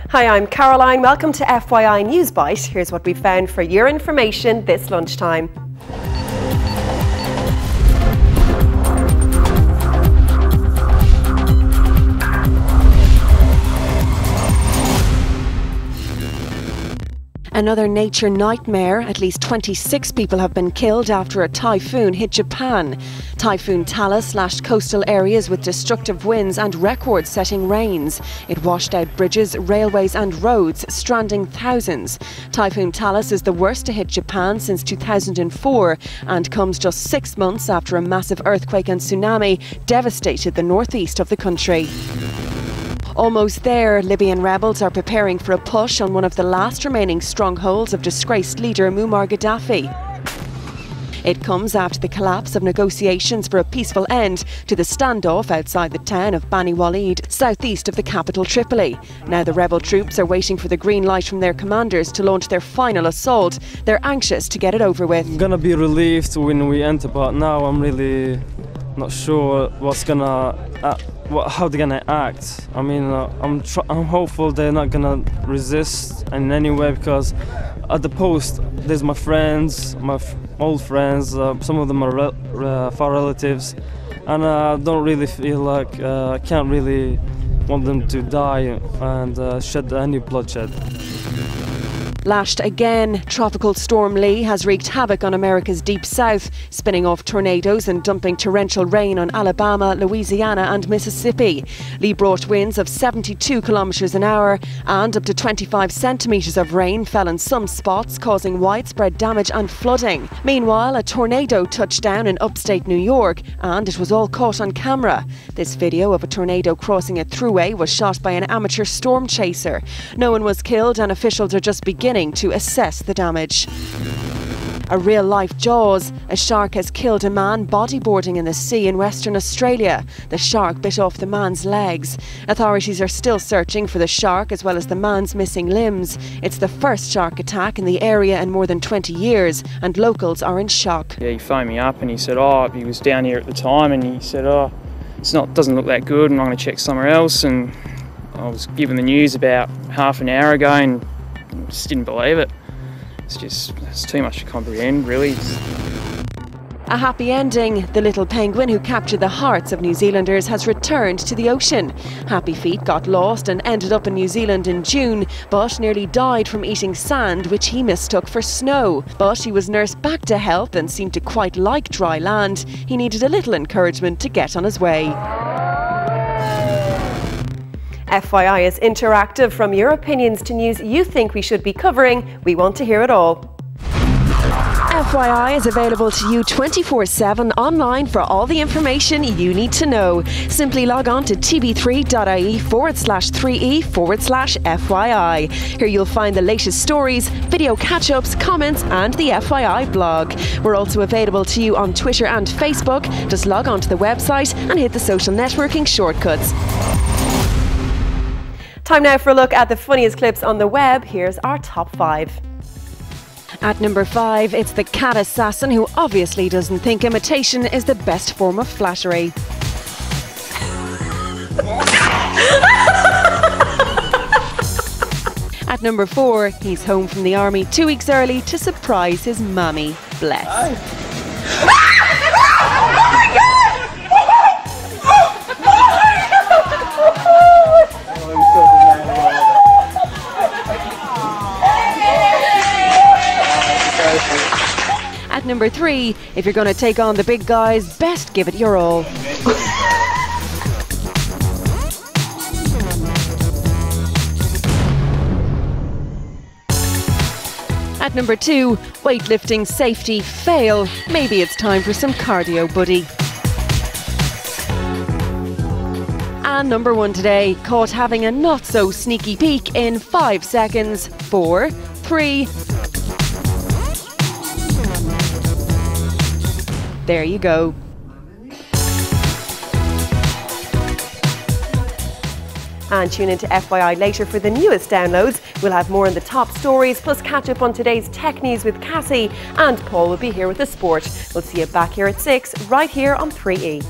Hi, I'm Caroline. Welcome to FYI Newsbyte. Here's what we found for your information this lunchtime. Another nature nightmare. At least 26 people have been killed after a typhoon hit Japan. Typhoon Talus slashed coastal areas with destructive winds and record-setting rains. It washed out bridges, railways and roads, stranding thousands. Typhoon Talus is the worst to hit Japan since 2004 and comes just 6 months after a massive earthquake and tsunami devastated the northeast of the country. Almost there, Libyan rebels are preparing for a push on one of the last remaining strongholds of disgraced leader Muammar Gaddafi. It comes after the collapse of negotiations for a peaceful end to the standoff outside the town of Bani Walid, southeast of the capital Tripoli. Now the rebel troops are waiting for the green light from their commanders to launch their final assault. They're anxious to get it over with. I'm gonna be relieved when we enter, but now I'm really not sure how they're gonna act. I mean, I'm hopeful they're not gonna resist in any way, because at the post there's my friends, my old friends, some of them are far relatives, and I don't really feel like I can't really want them to die and shed any bloodshed. Lashed again, Tropical Storm Lee has wreaked havoc on America's deep south, spinning off tornadoes and dumping torrential rain on Alabama, Louisiana and Mississippi. Lee brought winds of 72 kilometres an hour and up to 25 centimetres of rain fell in some spots, causing widespread damage and flooding. Meanwhile, a tornado touched down in upstate New York and it was all caught on camera. This video of a tornado crossing a thruway was shot by an amateur storm chaser. No one was killed and officials are just beginning to assess the damage. A real-life Jaws. A shark has killed a man bodyboarding in the sea in Western Australia. The shark bit off the man's legs. Authorities are still searching for the shark as well as the man's missing limbs. It's the first shark attack in the area in more than 20 years and locals are in shock. Yeah, he phoned me up and he said, he was down here at the time, and he said, doesn't look that good and I'm going to check somewhere else. And I was given the news about half an hour ago and just didn't believe it. It's too much to comprehend, really. A happy ending. The little penguin who captured the hearts of New Zealanders has returned to the ocean. Happy Feet got lost and ended up in New Zealand in June, but nearly died from eating sand, which he mistook for snow. But he was nursed back to health and seemed to quite like dry land. He needed a little encouragement to get on his way. FYI is interactive. From your opinions to news you think we should be covering, we want to hear it all. FYI is available to you 24/7 online for all the information you need to know. Simply log on to tv3.ie/3e/FYI. Here you'll find the latest stories, video catch-ups, comments and the FYI blog. We're also available to you on Twitter and Facebook. Just log on to the website and hit the social networking shortcuts. Time now for a look at the funniest clips on the web. Here's our top 5. At number 5, it's the cat assassin who obviously doesn't think imitation is the best form of flattery. At number 4, he's home from the army 2 weeks early to surprise his mummy. Bless. At number 3, if you're going to take on the big guys, best give it your all. At number 2, weightlifting safety fail. Maybe it's time for some cardio, buddy. And number 1 today, caught having a not so sneaky peek in 5 seconds. 4, 3. There you go. And tune into FYI later for the newest downloads. We'll have more on the top stories, plus catch up on today's tech news with Cassie, and Paul will be here with the sport. We'll see you back here at 6, right here on 3E.